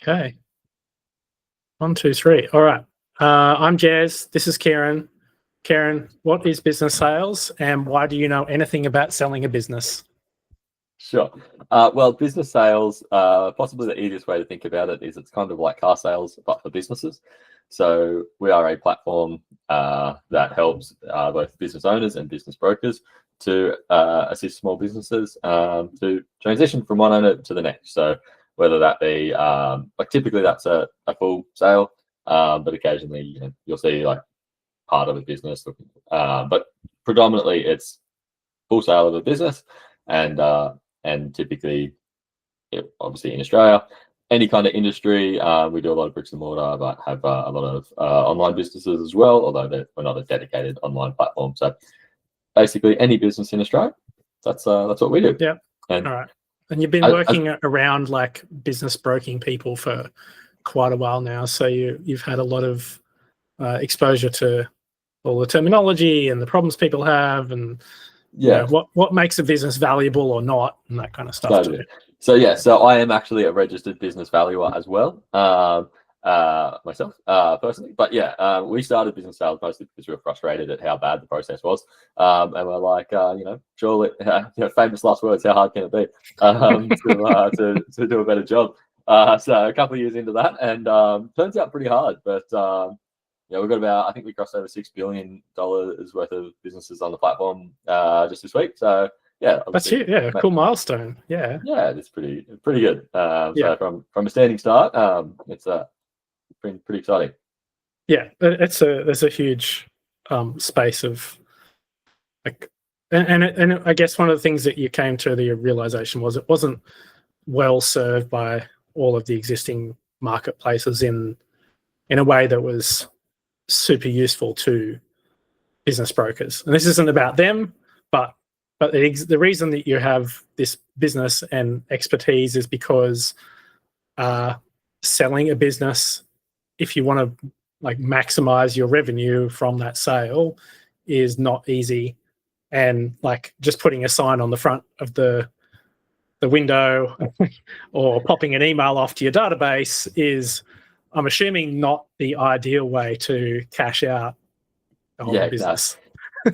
Okay. 1, 2, 3. All right. I'm Jez. This is Keiran. Keiran, what is business sales and why do you know anything about selling a business? Sure. Well, business sales, possibly the easiest way to think about it is it's kind of like car sales, but for businesses. So we are a platform that helps both business owners and business brokers to assist small businesses to transition from one owner to the next. So whether that be like typically that's a full sale, but occasionally you'll see like part of a business, but predominantly it's full sale of a business, and typically, obviously in Australia, any kind of industry, we do a lot of bricks and mortar, but have a lot of online businesses as well, although we're not a dedicated online platform. So basically any business in Australia, that's what we do. Yeah. And all right. And you've been working around like business broking people for quite a while now. So you've had a lot of exposure to all the terminology and the problems people have, and what makes a business valuable or not, and that kind of stuff. Too. So I am actually a registered business valuer as well, myself personally. But we started business sales mostly because we were frustrated at how bad the process was, and we're like, surely, famous last words, how hard can it be to do a better job? So a couple of years into that, and turns out pretty hard, but. We've got about, I think we crossed over $6 billion worth of businesses on the platform just this week. So that's huge. Yeah, cool milestone. Yeah, it's pretty good. So from a standing start, it's been pretty exciting. Yeah, there's a huge space of like, and I guess one of the things that you came to the realization was it wasn't well served by all of the existing marketplaces in a way that was super useful to business brokers. And this isn't about them, but the reason that you have this business and expertise is because selling a business, if you want to like maximize your revenue from that sale, is not easy. And like just putting a sign on the front of the window or popping an email off to your database is, I'm assuming, not the ideal way to cash out a whole business.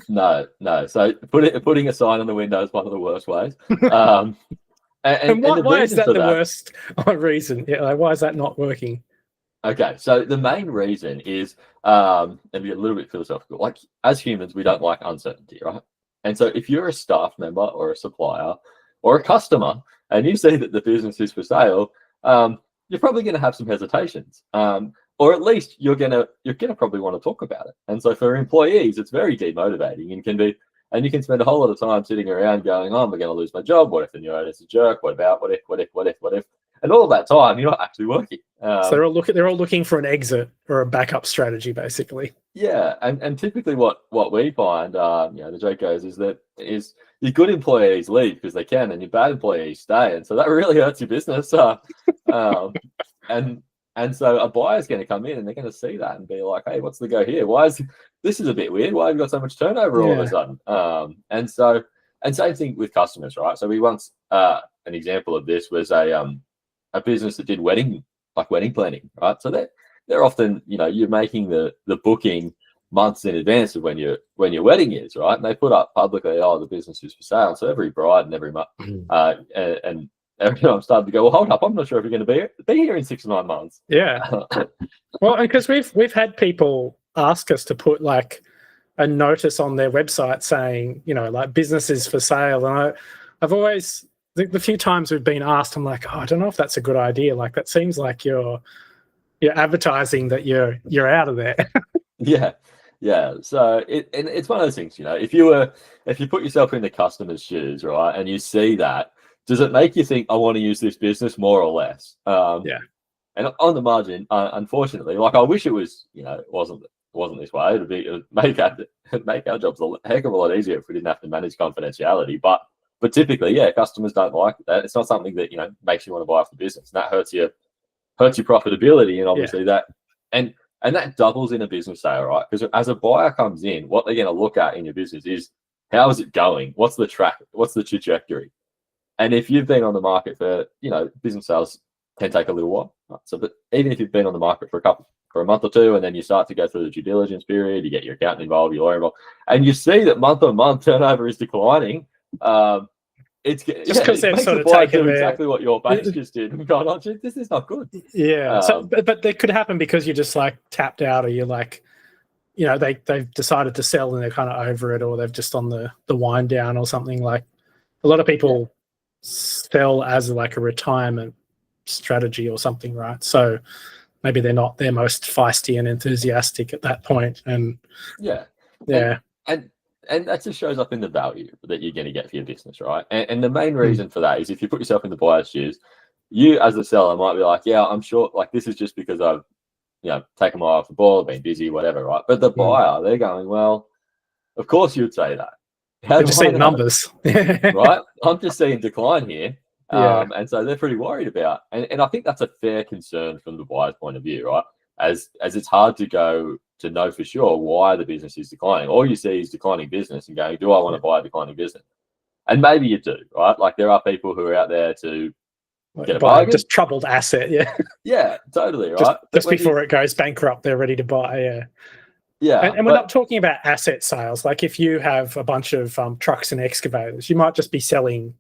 No. So putting a sign on the window is one of the worst ways. And why is that the worst reason? Yeah, like, why is that not working? Okay, so the main reason is, and be a little bit philosophical, like as humans, we don't like uncertainty, right? And so if you're a staff member or a supplier or a customer and you see that the business is for sale, you're probably going to have some hesitations, or at least you're gonna probably want to talk about it. And so for employees, it's very demotivating and you can spend a whole lot of time sitting around going, "Oh, I'm going to lose my job. What if the new owner's a jerk? What about what if?" And all that time, you're not actually working. So they're all looking for an exit or a backup strategy, basically. Yeah, and typically what we find, the joke goes is that your good employees leave because they can, and your bad employees stay, and so that really hurts your business. And so a buyer's going to come in and they're going to see that and be like, "Hey, what's the go here? This is a bit weird? Why have you got so much turnover all of a sudden?" And same thing with customers, right? So we once an example of this was a business that did wedding planning, right? So they're often, you're making the booking months in advance of when your wedding is, right? And they put up publicly, "Oh, the business is for sale." So every bride and every month, and every time I'm starting to go, "Well, hold up, I'm not sure if you're going to be here in 6 or 9 months." Yeah. Well, because we've had people ask us to put like a notice on their website saying, like businesses for sale, and I've always, the few times we've been asked, I'm like, "Oh, I don't know if that's a good idea. Like that seems like you're advertising that you're out of there." Yeah. So it's one of those things, if you put yourself in the customer's shoes, right, and you see that, does it make you think, "I want to use this business more or less?" And on the margin, unfortunately, like I wish it was, it wasn't this way. It would make our jobs a heck of a lot easier if we didn't have to manage confidentiality. But typically, customers don't like that. It's not something that makes you want to buy off the business, and that hurts your profitability, and obviously that and that doubles in a business sale, right? Because as a buyer comes in, what they're going to look at in your business is, how is it going? What's the track? What's the trajectory? And if you've been on the market for, business sales can take a little while. Right? So, but even if you've been on the market for a month or two, and then you start to go through the due diligence period, you get your accountant involved, your lawyer involved, and you see that month on month turnover is declining. It's just because it they've makes sort the of buyer taken do their exactly what your banks just did and gone, oh, this is not good. yeah. But that could happen because you're just like tapped out, or you're like, they've decided to sell and they're kind of over it, or they've just on the wind down or something. Like a lot of people sell as like a retirement strategy or something, right? So maybe they're not their most feisty and enthusiastic at that point, and and that just shows up in the value that you're going to get for your business, right? And the main reason for that is if you put yourself in the buyer's shoes, you as a seller might be like, yeah, I'm sure, like this is just because I've taken my eye off the ball, been busy, whatever, right? But the buyer, they're going, well, of course you'd say that. They just see the numbers, right? I'm just seeing decline here. Yeah. And so they're pretty worried about, and I think that's a fair concern from the buyer's point of view, right? As it's hard to know for sure why the business is declining. All you see is declining business and going, do I want to buy a declining business? And maybe you do, right? Like there are people who are out there to get a bargain. Just troubled asset, yeah, totally, right? Just before it goes bankrupt, they're ready to buy, And we're not talking about asset sales. Like if you have a bunch of trucks and excavators, you might just be selling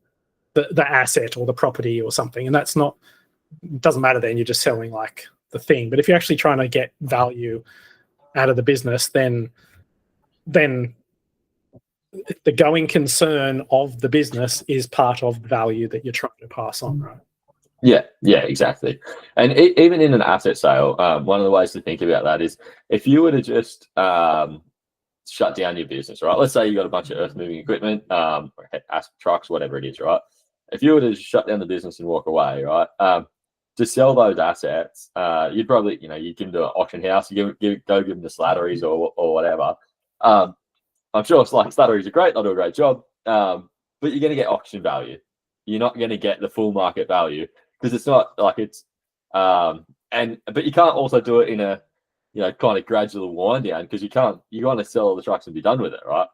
the asset or the property or something, and that's not, it doesn't matter then, you're just selling like the thing. But if you're actually trying to get value out of the business, then the going concern of the business is part of the value that you're trying to pass on, right? Yeah, exactly. And even in an asset sale, one of the ways to think about that is if you were to just shut down your business, right? Let's say you got a bunch of earth moving equipment, trucks, whatever it is, right? If you were to shut down the business and walk away, right? To sell those assets, you'd probably, you give them to an auction house, you go give them to Slattery's or whatever. I'm sure Slattery's are great, they'll do a great job, but you're going to get auction value. You're not going to get the full market value because it's not like it's, but you can't also do it in a, kind of gradual wind down because you want to sell all the trucks and be done with it, right?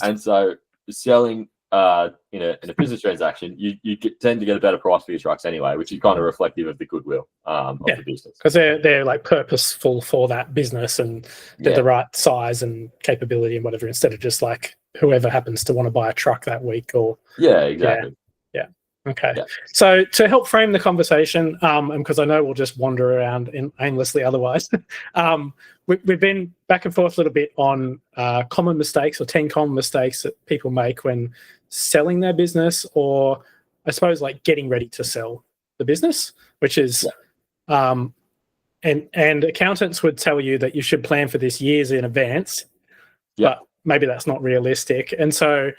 And so selling in a business transaction, you tend to get a better price for your trucks anyway, which is kind of reflective of the goodwill of the business, because they're like purposeful for that business and they're the right size and capability and whatever, instead of just like whoever happens to want to buy a truck that week or exactly. Okay. Yeah. So to help frame the conversation, and because I know we'll just wander around aimlessly otherwise, we've been back and forth a little bit on common mistakes, or 10 common mistakes that people make when selling their business, or I suppose like getting ready to sell the business, which is, and accountants would tell you that you should plan for this years in advance, but maybe that's not realistic. And so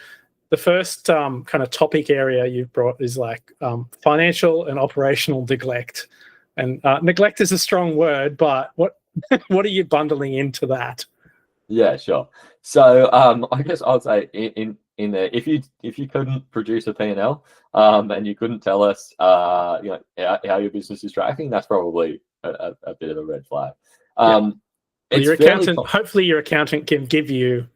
the first kind of topic area you've brought is like financial and operational neglect. And neglect is a strong word, but what are you bundling into that? Yeah, sure. So I guess I'd say in there, if you couldn't produce a P&L and you couldn't tell us how your business is tracking, that's probably a bit of a red flag. Well, hopefully your accountant can give you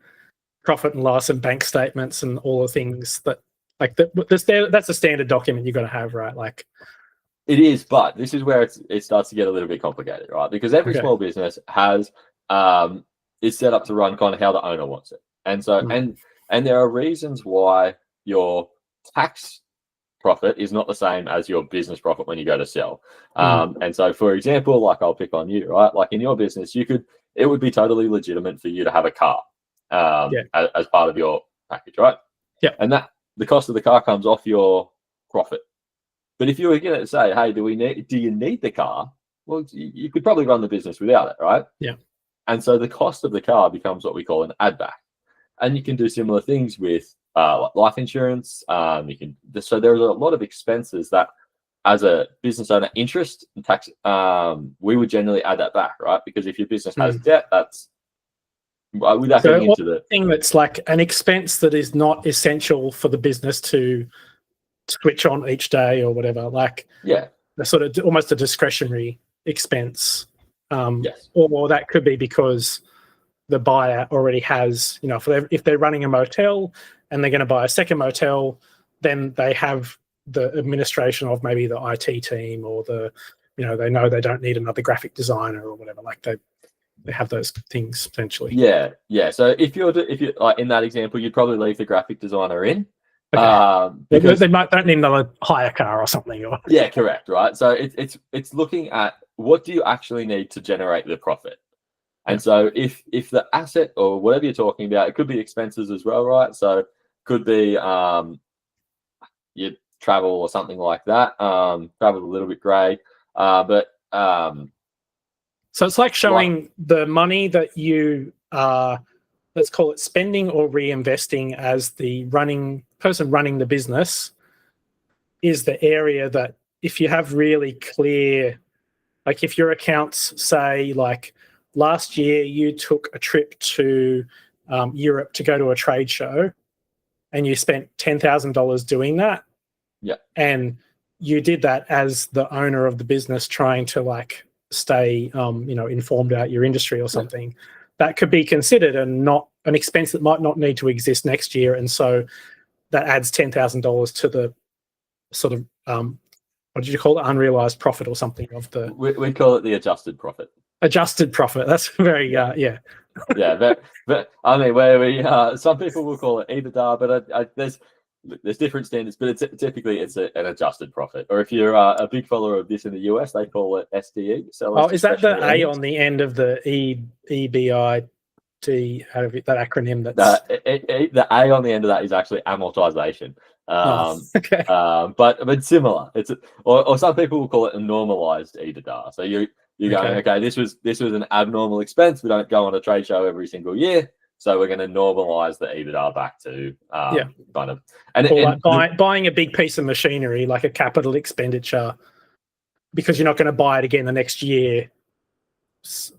profit and loss and bank statements and all the things that, like, that's a standard document you're going to have, right? Like, it is, but this is where it starts to get a little bit complicated, right? Because every small business has is set up to run kind of how the owner wants it, and so and there are reasons why your tax profit is not the same as your business profit when you go to sell. And so, for example, like I'll pick on you, right? Like in your business, it would be totally legitimate for you to have a car as part of your package, right? Yeah. And that the cost of the car comes off your profit. But if you were going to say, hey, do you need the car? Well, you could probably run the business without it, right? Yeah. And so the cost of the car becomes what we call an add back. And you can do similar things with life insurance. So there's a lot of expenses that, as a business owner, interest and tax, we would generally add that back, right? Because if your business has debt, that's without getting into the thing that's like an expense that is not essential for the business to switch on each day or whatever. Like, the sort of almost a discretionary expense. Or that could be because the buyer already has, if they're running a motel and they're going to buy a second motel, then they have the administration of maybe the IT team or the they know they don't need another graphic designer or whatever. Like they have those things potentially. Yeah. So if you're like in that example, you'd probably leave the graphic designer in. Okay. Because they don't need another hire car or something. Or yeah, correct, right? So it's looking at what do you actually need to generate the profit. And so if the asset or whatever you're talking about, it could be expenses as well, right? So could be your travel or something like that. Travel's a little bit grey, but so it's like showing the money that you are, let's call it spending or reinvesting as the person running the business is the area that if you have really clear, like if your accounts say like last year you took a trip to Europe to go to a trade show and you spent $10,000 doing that. Yeah. And you did that as the owner of the business trying to like stay informed about your industry or something. That could be considered and not an expense that might not need to exist next year. And so that adds $10,000 to the sort of what did you call it? Unrealized profit or something of the. We call it the adjusted profit. Adjusted profit. That's very yeah. But I mean, where we some people will call it EBITDA, but there's different standards. But typically it's an adjusted profit. Or if you're a big follower of this in the US, they call it SDE. Oh, is that the A on the end of the EBIT? Out of that acronym? That's the A on the end of that is actually amortization. Okay. But similar. It's or some people will call it a normalized EBITDA. So you're going, okay, this was an abnormal expense. We don't go on a trade show every single year, so we're going to normalize the EBITDA back to kind of buying a big piece of machinery like a capital expenditure because you're not going to buy it again the next year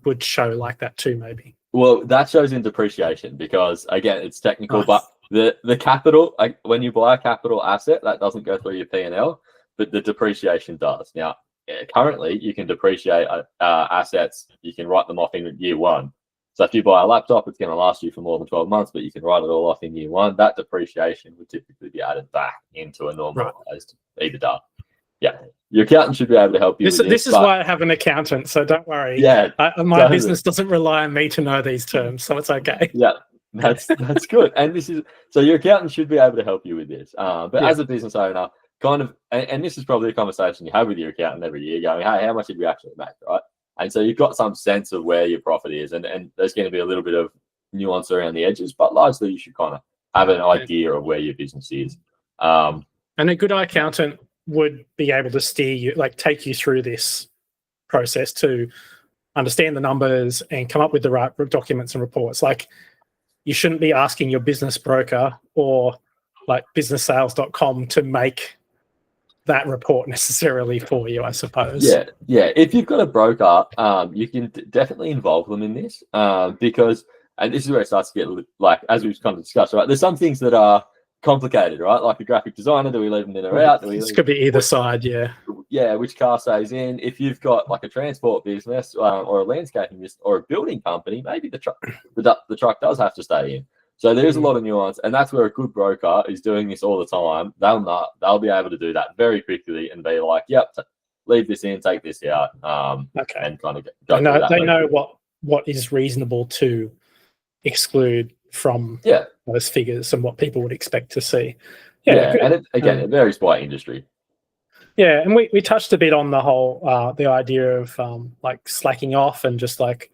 would show like that too, maybe. Well, that shows in depreciation because again, it's technical, but the capital, when you buy a capital asset, that doesn't go through your P&L, but the depreciation does. Now, currently, you can depreciate assets. You can write them off in year one. So if you buy a laptop, it's going to last you for more than 12 months, but you can write it all off in year one. That depreciation would typically be added back into a normalized EBITDA. Yeah, your accountant should be able to help you. This is why I have an accountant, so don't worry. Yeah, my business doesn't rely on me to know these terms, so it's okay. Yeah, that's good. And so your accountant should be able to help you with this. But as a business owner, kind of, and this is probably a conversation you have with your accountant every year, going, hey, how much did we actually make, right? And so you've got some sense of where your profit is, and there's going to be a little bit of nuance around the edges, but largely you should kind of have an idea of where your business is. And a good accountant would be able to steer you, like take you through this process to understand the numbers and come up with the right documents and reports. Like you shouldn't be asking your business broker or like businesssales.com to make that report necessarily for you, I suppose. Yeah. If you've got a broker, you can definitely involve them in this because, and this is where it starts to get like, as we've kind of discussed, right? There's some things that are complicated, right? Like a graphic designer, do we leave them in or out? This could be either side, yeah. Yeah, which car stays in? If you've got like a transport business or a landscaping business or a building company, maybe the truck does have to stay in. So there's a lot of nuance, and that's where a good broker is doing this all the time. They'll be able to do that very quickly and be like, "Yep, leave this in, take this out." And kind of go. They know what is reasonable to exclude from those figures and what people would expect to see. And it varies by industry. Yeah, and we touched a bit on the whole the idea of like slacking off and just like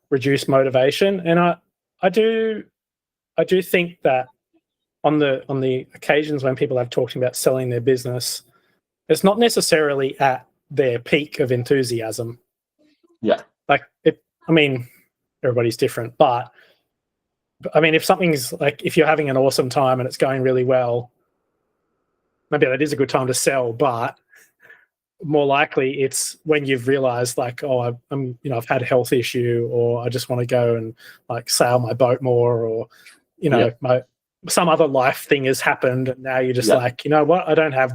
reduce motivation, and I do think that on the occasions when people have talked about selling their business, it's not necessarily at their peak of enthusiasm. Yeah, like I mean, everybody's different, but I mean, if something's like if you're having an awesome time and it's going really well, maybe that is a good time to sell, but more likely it's when you've realized like, oh, I've had a health issue, or I just want to go and like sail my boat more, or some other life thing has happened, and now you're just like, you know what, I don't have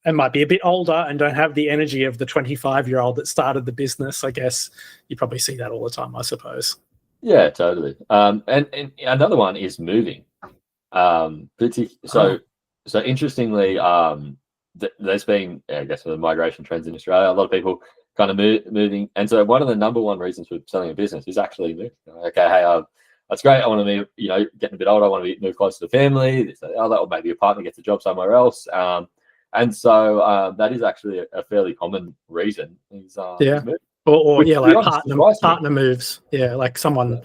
I might be a bit older and don't have the energy of the 25-year-old that started the business. I guess you probably see that all the time, I suppose. Yeah, totally. And another one is moving. So interestingly, there's been, I guess, with the migration trends in Australia, a lot of people kind of moving. And so one of the number one reasons for selling a business is actually moving. Okay, hey, that's great. I want to move, getting a bit older. I want to move closer to family. This, that, or maybe a partner gets a job somewhere else. And so that is actually a fairly common reason. Is moving. Or like honest, partner moves. Yeah, like someone,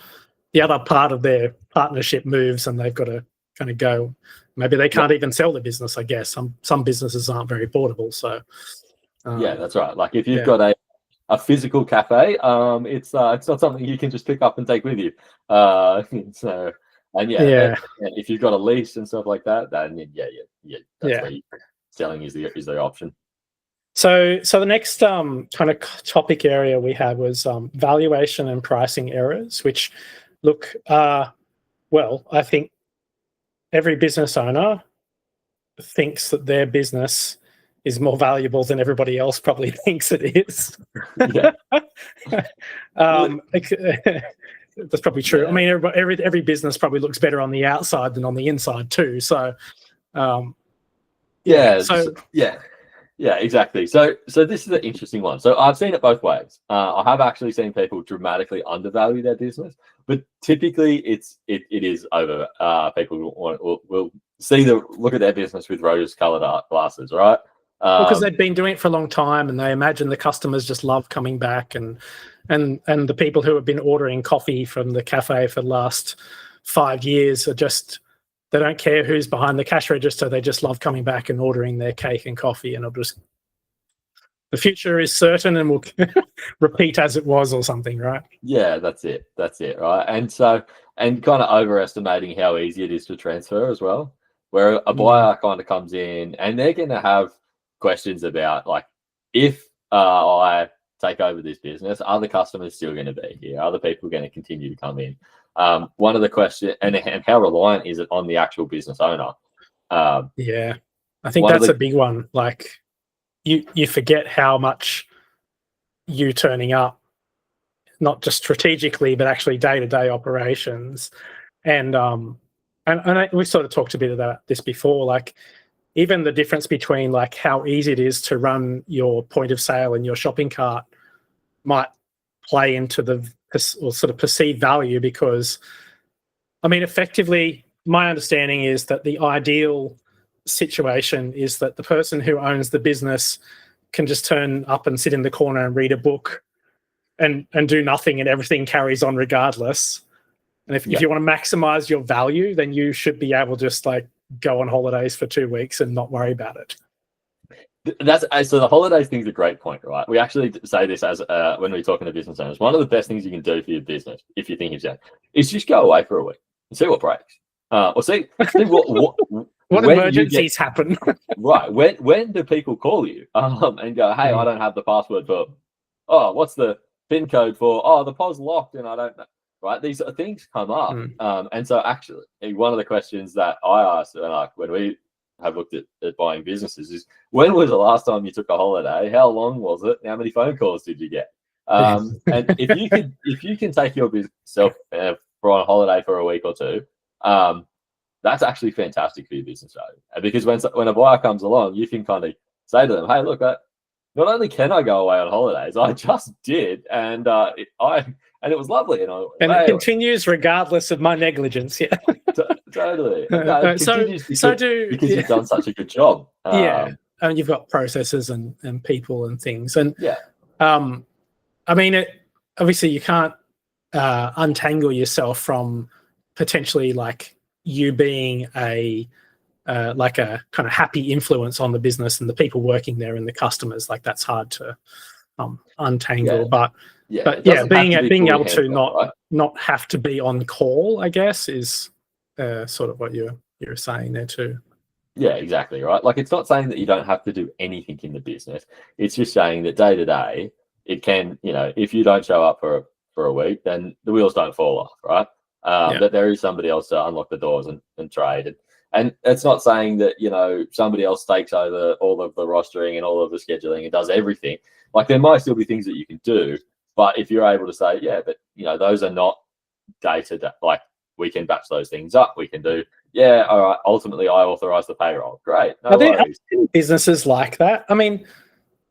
the other part of their partnership moves, and they've got to kind of go. Maybe they can't even sell the business. I guess some businesses aren't very portable. So yeah, that's right. Like if you've got a physical cafe, it's not something you can just pick up and take with you. So and if you've got a lease and stuff like that, then that's where selling is the option. So the next kind of topic area we had was valuation and pricing errors, which look, well, I think every business owner thinks that their business is more valuable than everybody else probably thinks it is. That's probably true. Yeah. I mean, every business probably looks better on the outside than on the inside too. So, yeah, exactly. So this is an interesting one. So I've seen it both ways. I have actually seen people dramatically undervalue their business, but typically it is over. People will look at their business with rose-colored glasses, right? Because they've been doing it for a long time, and they imagine the customers just love coming back, and the people who have been ordering coffee from the cafe for the last 5 years are just, they don't care who's behind the cash register. They just love coming back and ordering their cake and coffee, and the future is certain and will repeat as it was or something, right? Yeah, that's it, right? And kind of overestimating how easy it is to transfer as well, where a buyer kind of comes in and they're going to have questions about, like, if I take over this business, are the customers still going to be here? Are the people going to continue to come in? One of the questions, and how reliant is it on the actual business owner? I think that's a big one. Like, you forget how much you turning up, not just strategically, but actually day-to-day operations. And we sort of talked a bit about this before, like even the difference between like how easy it is to run your point of sale and your shopping cart might play into the sort of perceived value, because, I mean, effectively, my understanding is that the ideal situation is that the person who owns the business can just turn up and sit in the corner and read a book and do nothing, and everything carries on regardless. And if you want to maximize your value, then you should be able to just like go on holidays for 2 weeks and not worry about it. So the holidays thing is a great point, right? We actually say this as when we're talking to business owners. One of the best things you can do for your business, if you think it's that, is just go away for a week and see what breaks, or see what emergencies happen. Right? When do people call you and go, "Hey, I don't have the password for, what's the PIN code for? The POS locked and I don't know." Right? These things come up, and so actually, one of the questions that I asked when we have looked at buying businesses is, when was the last time you took a holiday? How long was it? How many phone calls did you get? And if you can take yourself for a holiday for a week or two, that's actually fantastic for your business value. Because when a buyer comes along, you can kind of say to them, "Hey, look, not only can I go away on holidays, I just did, and it was lovely, and it continues regardless of my negligence." Yeah, totally. Because you've done such a good job. And you've got processes and people and things, and I mean, obviously you can't untangle yourself from potentially like you being a like a kind of happy influence on the business and the people working there and the customers. Like, that's hard to untangle, but being able to not have to be on call, I guess, is sort of what you're saying there too. Yeah, exactly right. Like, it's not saying that you don't have to do anything in the business. It's just saying that day to day, it can, if you don't show up for a week, then the wheels don't fall off, right? That there is somebody else to unlock the doors and trade. And it's not saying that, somebody else takes over all of the rostering and all of the scheduling and does everything. Like, there might still be things that you can do, but if you're able to say, but those are not day to day, like, we can batch those things up. We can do yeah, all right, ultimately I authorize the payroll. Great, no Are there worries. businesses like that? I mean,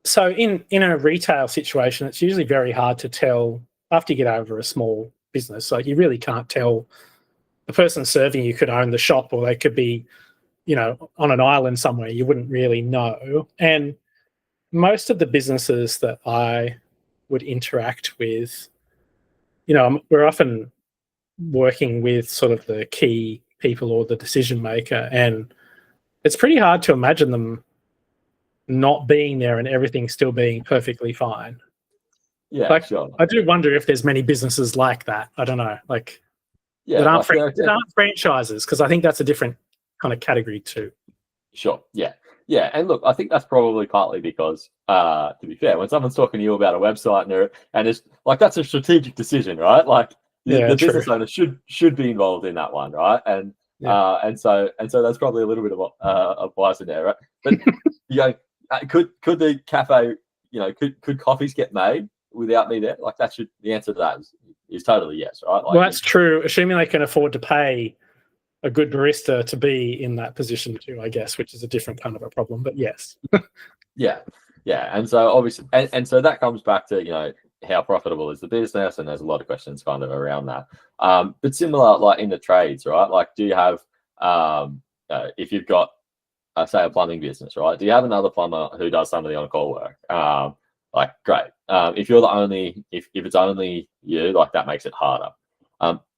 so in a retail situation, it's usually very hard to tell after you get over a small business. Like you really can't tell. The person serving you could own the shop, or they could be, on an island somewhere. You wouldn't really know. And most of the businesses that I would interact with, we're often working with sort of the key people or the decision maker, and it's pretty hard to imagine them not being there and everything still being perfectly fine. Yeah, Like, sure. I do wonder if there's many businesses like that. I don't know, like Yeah, that aren't franchises, because I think that's a different kind of category too. sure. Yeah. Yeah. And look, I think that's probably partly because, to be fair, when someone's talking to you about a website and it's like that's a strategic decision, right? Like the business owner should be involved in that one, right? And and so that's probably a little bit of bias in there, right? But could the cafe, could coffees get made without me there? Like the answer to that is totally yes, right? Like, well, that's true, assuming they can afford to pay a good barista to be in that position too, I guess, which is a different kind of a problem. But yes. Yeah. And so obviously, and so that comes back to, how profitable is the business? And there's a lot of questions kind of around that. But similar, like in the trades, right? Like, do you have, if you've got, say, a plumbing business, right? Do you have another plumber who does some of the on-call work? Like, great. If you're the only, if it's only you, like that makes it harder.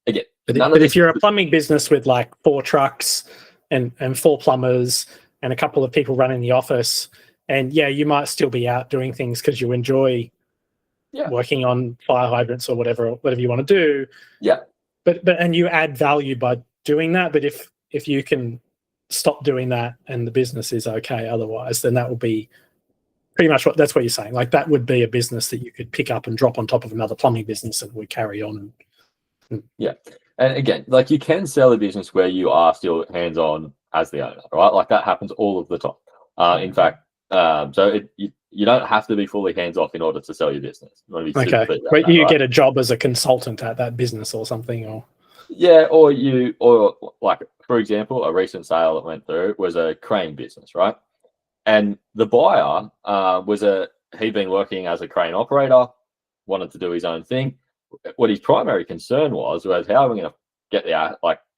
Again, but if you're a plumbing business with like 4 trucks and 4 plumbers and a couple of people running the office, and you might still be out doing things because you enjoy working on fire hydrants or whatever you want to do. Yeah. But and you add value by doing that. But if you can stop doing that and the business is okay otherwise, then that will be pretty much that's what you're saying. Like that would be a business that you could pick up and drop on top of another plumbing business and would carry on. Yeah. And again, like you can sell a business where you are still hands-on as the owner, right? Like that happens all of the time. In fact, so you don't have to be fully hands-off in order to sell your business. Okay. But you get a job as a consultant at that business or something, or or like, for example, a recent sale that went through was a crane business, right? And the buyer he'd been working as a crane operator, wanted to do his own thing. What his primary concern was how am I going to get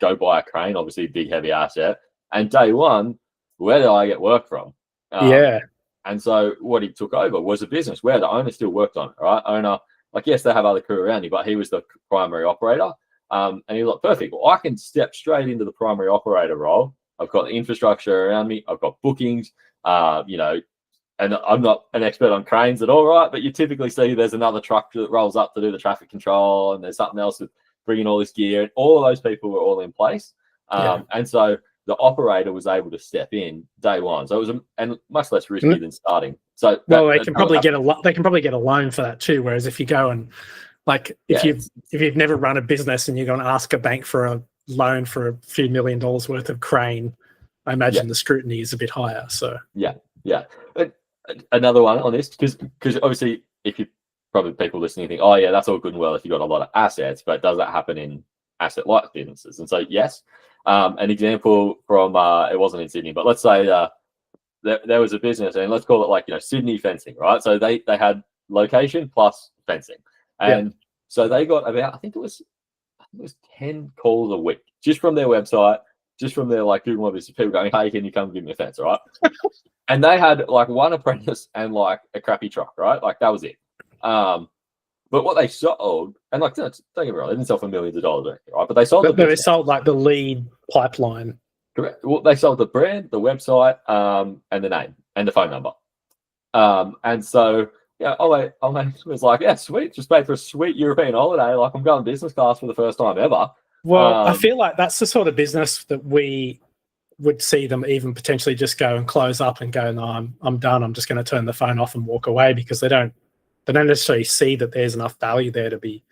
go buy a crane, obviously big heavy asset, and day one, where do I get work from? And so what he took over was a business where the owner still worked on it, right? Owner, like, yes, they have other crew around you, but he was the primary operator. And he was like, perfect. Well, I can step straight into the primary operator role. I've got the infrastructure around me. I've got bookings, and I'm not an expert on cranes at all, right? But you typically see there's another truck that rolls up to do the traffic control, and there's something else with bringing all this gear. And all of those people were all in place. And so the operator was able to step in day one. So it was much less risky than starting. So they can probably get a loan for that too. Whereas if you go and if you've never run a business and you're going to ask a bank for a loan for a few $1 million worth of crane, I imagine the scrutiny is a bit higher. So yeah. Another one on this, because obviously, if you probably people listening think, oh yeah, that's all good and well if you've got a lot of assets, but does that happen in asset light businesses? And so yes, an example from it wasn't in Sydney, but let's say there was a business, and let's call it Sydney fencing, right? So they had location plus fencing, and so they got about I think it was 10 calls a week just from their website, just from their Google My Business, people going, hey, can you come give me a fence, all right? And they had one apprentice and a crappy truck, right? That was it. But what they sold, and don't get me wrong, they didn't sell for millions of dollars or anything, right? But they sold they sold the lead pipeline. Correct. Well, they sold the brand, the website, and the name and the phone number. And so Ole was like, yeah, sweet, just paid for a sweet European holiday. I'm going business class for the first time ever. Well, I feel like that's the sort of business that we would see them even potentially just go and close up and go, no, I'm done. I'm just going to turn the phone off and walk away, because they don't necessarily see that there's enough value there to be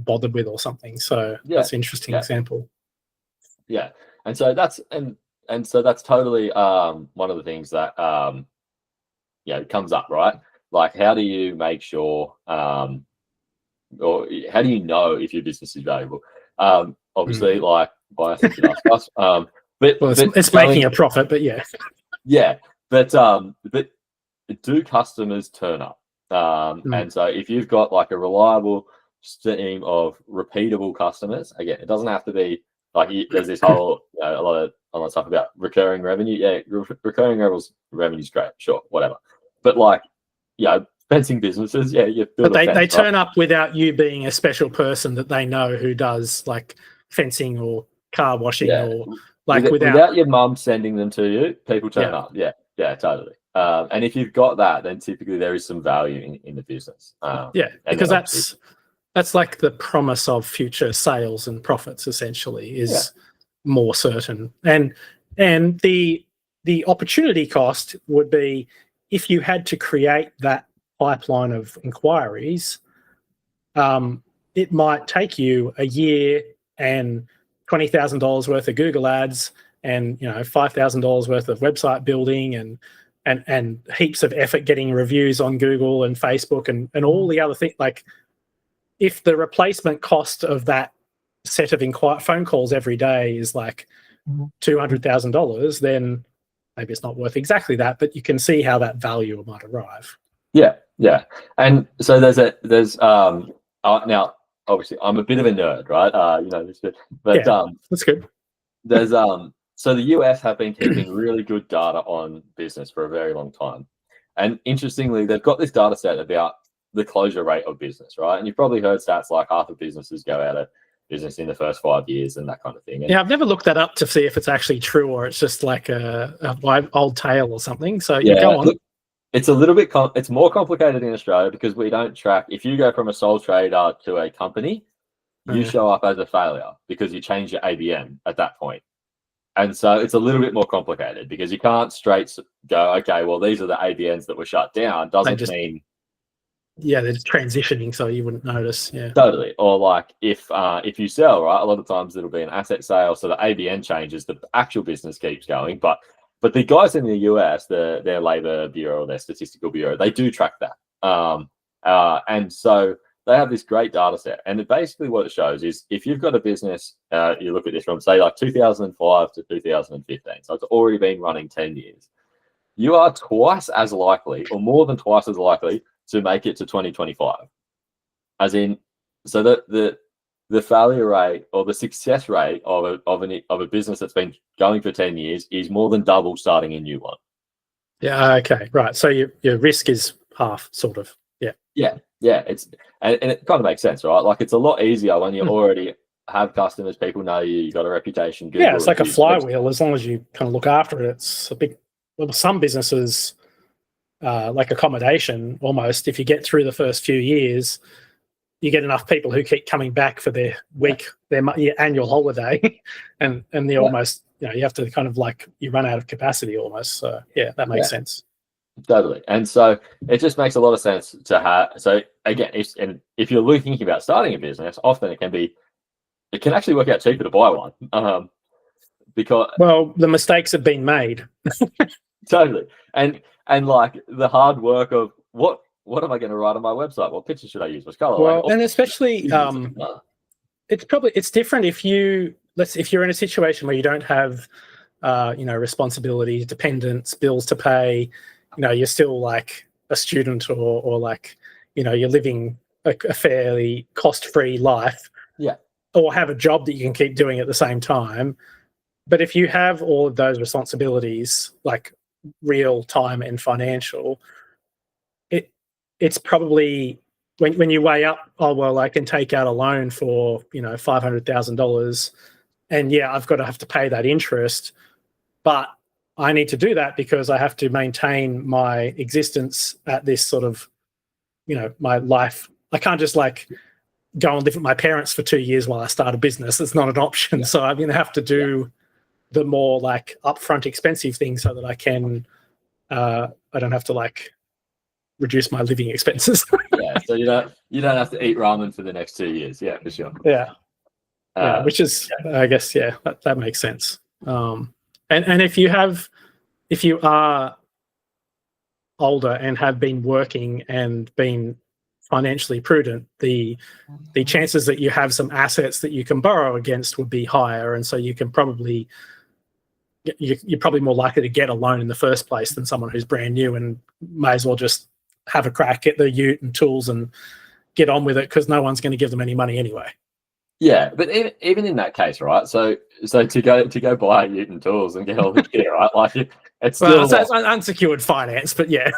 bothered with or something. So that's an interesting example. Yeah. And so that's totally one of the things that comes up, right? How do you make sure or how do you know if your business is valuable? Obviously, bias you could ask us. But it's making a profit, but yeah. Yeah, but do customers turn up? And so if you've got like a reliable stream of repeatable customers, again, it doesn't have to be like there's this whole a lot of stuff about recurring revenue. Yeah, recurring revenue is great, sure, whatever. But like, fencing businesses, you build. But they turn right? up without you being a special person that they know who does like fencing or car washing or like without your mum sending them to you, people turn up. Yeah, totally. And if you've got that, then typically there is some value in the business. Because that's like the promise of future sales and profits. Essentially, is more certain, and the opportunity cost would be if you had to create that pipeline of inquiries. It might take you a year and $20,000 worth of Google ads and $5,000 worth of website building and heaps of effort getting reviews on Google and Facebook and all the other things. Like, if the replacement cost of that set of phone calls every day is like $200,000, then maybe it's not worth exactly that, but you can see how that value might arrive. Yeah. And so there's now obviously I'm a bit of a nerd, right? But that's good. There's so the US have been keeping really good data on business for a very long time. And interestingly, they've got this data set about the closure rate of business, right? And you've probably heard stats like half of businesses go out of business in the first 5 years and that kind of thing. And I've never looked that up to see if it's actually true or it's just like a old tale or something. So go on. Look, it's a little bit it's more complicated in Australia because we don't track. If you go from a sole trader to a company, you show up as a failure because you change your ABN at that point. And so it's a little bit more complicated because you can't straight go, okay, well, these are the ABNs that were shut down. Doesn't mean they're just transitioning, so you wouldn't notice. Yeah, totally. Or like if you sell, right, a lot of times it'll be an asset sale, so the ABN changes, the actual business keeps going, but the guys in the US, their labor bureau, their statistical bureau, they do track that. And so they have this great data set. And basically what it shows is if you've got a business, you look at this from say like 2005 to 2015, so it's already been running 10 years, you are twice as likely or more than twice as likely to make it to 2025. As in, so the failure rate or the success rate of a business that's been going for 10 years is more than double starting a new one. Yeah. Okay. Right. So your risk is half, sort of. Yeah. It's and it kind of makes sense, right? Like it's a lot easier when you already have customers, people know you got a reputation. Google it's like a flywheel. As long as you kind of look after it, it's a big. Well, some businesses, like accommodation, almost. If you get through the first few years, you get enough people who keep coming back for their week, their annual holiday, and they almost, you have to kind of like you run out of capacity almost. So that makes sense. Totally. And so it just makes a lot of sense to have. So again, if you're thinking about starting a business, often it can actually work out cheaper to buy one. Because the mistakes have been made. Totally. And like the hard work of what am I going to write on my website? What picture should I use? What color? Well, and especially it's different if you're in a situation where you don't have responsibilities, dependents, bills to pay. You're still like a student or like you're living a fairly cost-free life. Or have a job that you can keep doing at the same time. But if you have all of those responsibilities, like real time and financial, it's probably when you weigh up, I can take out a loan for $500,000, and I've got to have to pay that interest, but I need to do that because I have to maintain my existence at this sort of my life. I can't just like go and live with my parents for 2 years while I start a business. It's not an option. So I'm going to have to do the more like upfront expensive things so that I can, I don't have to like reduce my living expenses. So you don't have to eat ramen for the next 2 years. Yeah, for sure. Which is, I guess, that makes sense. And if you are older and have been working and been financially prudent, the chances that you have some assets that you can borrow against would be higher, and so you can probably you're probably more likely to get a loan in the first place than someone who's brand new and may as well just have a crack at the ute and tools and get on with it, because no one's going to give them any money anyway. Yeah, but even in that case, right? So to go buy ute and tools and get all the gear, right? Like it's still so it's unsecured finance, but yeah.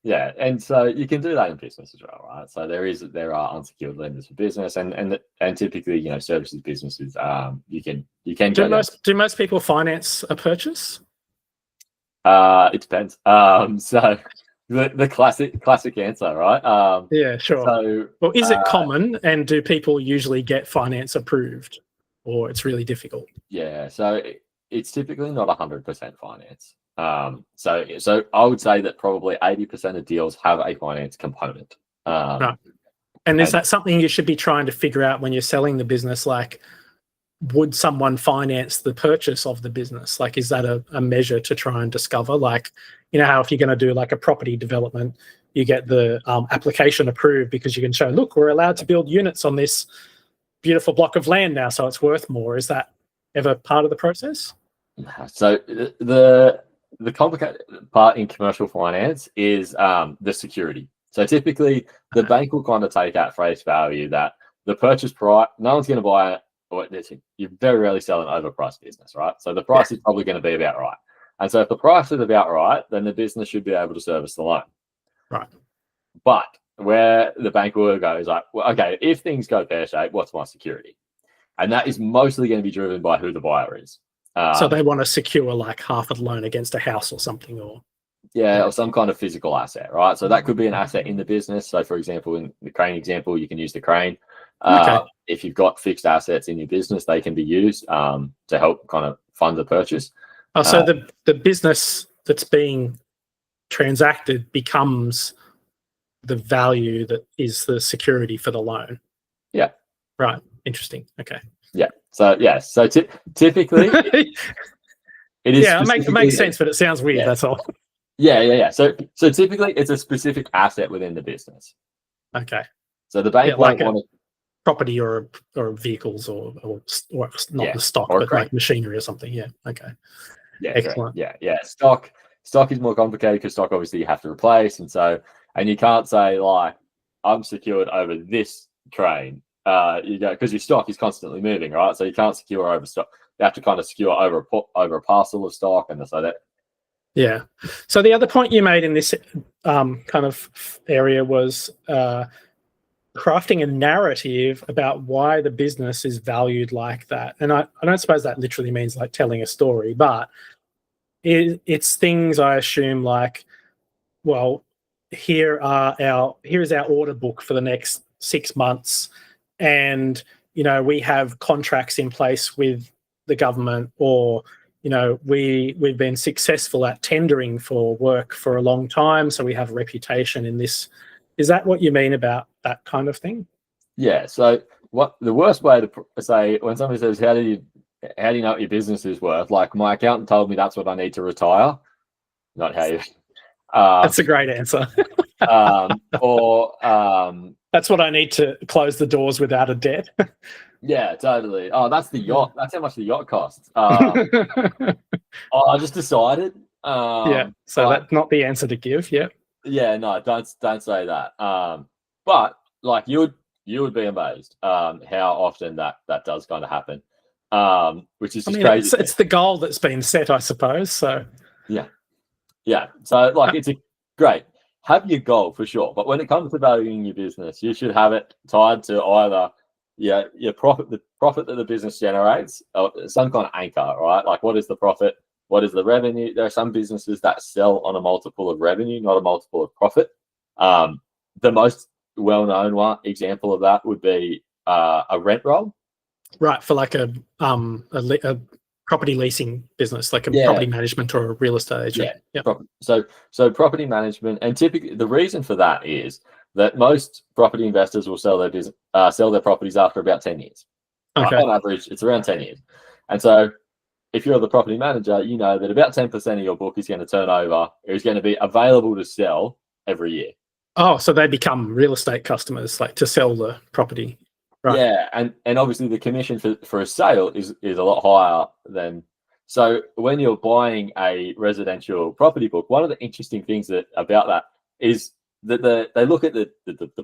Yeah, and so you can do that in business as well, right? So there are unsecured lenders for business, and typically, you know, services businesses, you can do most people finance a purchase? It depends. So the classic answer, right? Yeah, sure. So, well, is it common, and do people usually get finance approved, or it's really difficult? Yeah, so it's typically not 100% finance. So I would say that probably 80% of deals have a finance component. Right. And is that something you should be trying to figure out when you're selling the business? Like, would someone finance the purchase of the business? Like, is that a measure to try and discover? Like, you know how if you're going to do like a property development, you get the application approved because you can show, look, we're allowed to build units on this beautiful block of land now, so it's worth more. Is that ever part of the process? So the complicated part in commercial finance is the security. So typically the bank will kind of take at face value that the purchase price, no one's going to buy it, or you very rarely sell an overpriced business, right? So the price is probably going to be about right. And so if the price is about right, then the business should be able to service the loan. Right. But where the bank will go is like, well, okay, if things go pear-shaped, what's my security? And that is mostly going to be driven by who the buyer is. So they want to secure like half of the loan against a house or something, or some kind of physical asset, right? So that could be an asset in the business. So for example, in the crane example, you can use the crane. If you've got fixed assets in your business, they can be used to help kind of fund the purchase. So the business that's being transacted becomes the value that is the security for the loan. Yeah. Right. Interesting. Okay. Yeah. So So typically, it is. Yeah, it makes sense, but it sounds weird. Yeah. That's all. Yeah. So typically, it's a specific asset within the business. Okay. So the bank won't want to property or vehicles or not the stock, or but like machinery or something. Yeah. Okay. Yeah. Excellent. Correct. Yeah. Stock is more complicated because stock obviously you have to replace, and you can't say like I'm secured over this crane. Because your stock is constantly moving, right? So you can't secure over stock. You have to kind of secure over a parcel of stock, and so that. Yeah. So the other point you made in this kind of area was crafting a narrative about why the business is valued like that. And I don't suppose that literally means like telling a story, but it's things I assume like, well, here is our order book for the next 6 months. And, you know, we have contracts in place with the government, or, you know, we've been successful at tendering for work for a long time, so we have a reputation in this. Is that what you mean about that kind of thing? Yeah. So what the worst way to say when somebody says, how do you know what your business is worth? Like, my accountant told me that's what I need to retire. Not how you. That's a great answer. That's what I need to close the doors without a debt. Yeah, totally. Oh, that's the yacht. That's how much the yacht costs. I just decided. Yeah, so that's not the answer to give. Yeah. Yeah, no, don't say that. But like you would be amazed how often that does kind of happen. Which is just crazy. It's the goal that's been set, I suppose. So yeah. So like it's great. Have your goal for sure, but when it comes to valuing your business, you should have it tied to either your profit, the profit that the business generates, or some kind of anchor, right? Like, what is the profit? What is the revenue? There are some businesses that sell on a multiple of revenue, not a multiple of profit. The most well-known example of that would be a rent roll, right? For like a property leasing business, like a property management or a real estate agent. Yeah. So property management, and typically the reason for that is that most property investors will sell their properties after about 10 years. Okay. On average, it's around 10 years. And so if you're the property manager, you know that about 10% of your book is going to turn over, is going to be available to sell every year. And so Oh, so they become real estate customers, like to sell the property, right? Yeah, and obviously the commission for a sale is a lot higher than. So when you're buying a residential property book, one of the interesting things about that is that they look at the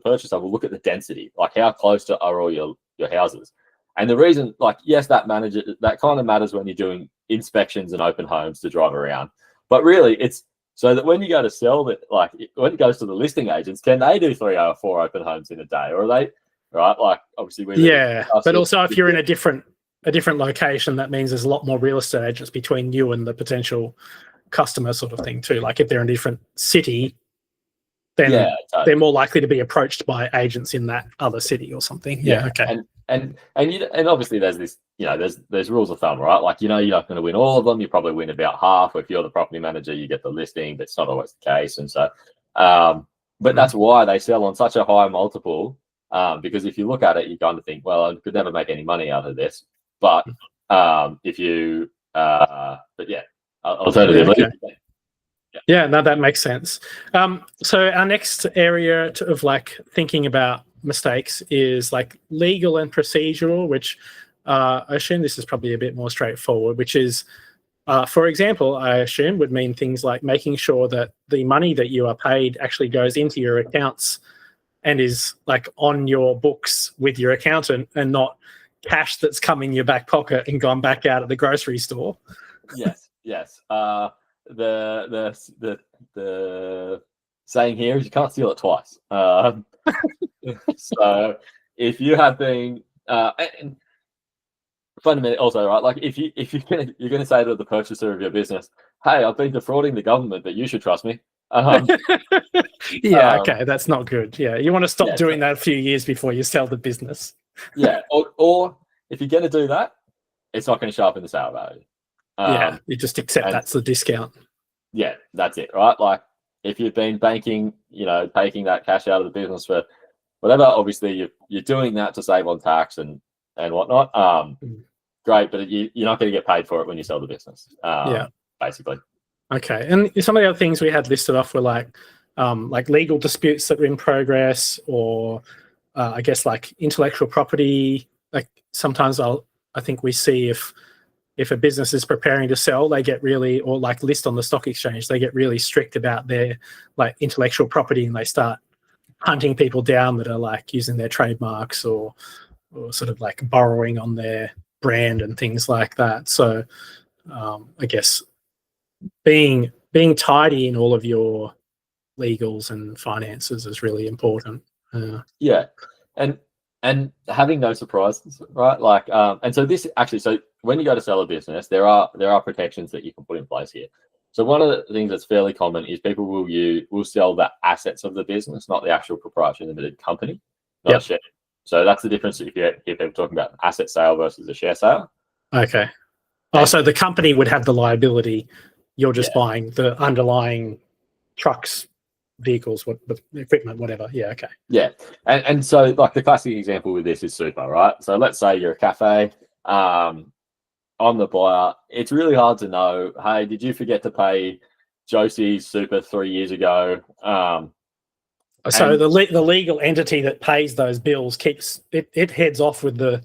purchaser will look at the density, like how close are all your houses. And the reason, like, yes, that kind of matters when you're doing inspections and open homes to drive around. But really, it's so that when you go to sell it, like when it goes to the listing agents, can they do 3 or 4 open homes in a day, or are they right? Like obviously, but also if you're in a different location, that means there's a lot more real estate agents between you and the potential customer, sort of thing too. Like if they're in a different city, then totally. they're more likely to be approached by agents in that other city or something. Yeah, okay. And obviously there's this, there's rules of thumb, right? Like, you're not going to win all of them. You probably win about half. If you're the property manager, you get the listing, but it's not always the case. And so, but that's why they sell on such a high multiple. Because if you look at it, you kind of think, well, I could never make any money out of this. But if you, but yeah, alternatively. Okay. Yeah, no, that makes sense. So our next area of like thinking about mistakes is like legal and procedural, which I assume this is probably a bit more straightforward, which is, for example, I assume would mean things like making sure that the money that you are paid actually goes into your accounts and is like on your books with your accountant, and not cash that's come in your back pocket and gone back out at the grocery store. Yes. The saying here is you can't steal it twice. So if you have been, and fundamentally also, right, like if you're gonna say to the purchaser of your business, hey, I've been defrauding the government, but you should trust me. Okay, that's not good. Yeah, you want to stop doing that a few years before you sell the business. Or if you're going to do that, it's not going to show up in the sale value. You just accept that's the discount. Yeah, that's it, right? Like if you've been banking, taking that cash out of the business for whatever, obviously you're doing that to save on tax and whatnot. Great, but you're not going to get paid for it when you sell the business. Basically. Okay, and some of the other things we had listed off were like legal disputes that are in progress, or I guess like intellectual property. Like sometimes I think we see if a business is preparing to sell, they get really, or like list on the stock exchange, they get really strict about their like intellectual property, and they start hunting people down that are like using their trademarks or sort of like borrowing on their brand and things like that. So I guess being tidy in all of your legals and finances is really important. And having no surprises, right? Like, and so this actually, so when you go to sell a business, there are protections that you can put in place here. So one of the things that's fairly common is people will sell the assets of the business, not the actual proprietary limited company, not a share. So that's the difference if you hear people talking about an asset sale versus a share sale. Okay. So the company would have the liability. You're just buying the underlying trucks, vehicles, equipment, whatever. Yeah, okay. Yeah. And so like the classic example with this is super, right? So let's say you're a cafe. I'm the buyer. It's really hard to know, hey, did you forget to pay Josie's super 3 years ago? So the legal entity that pays those bills keeps it heads off with the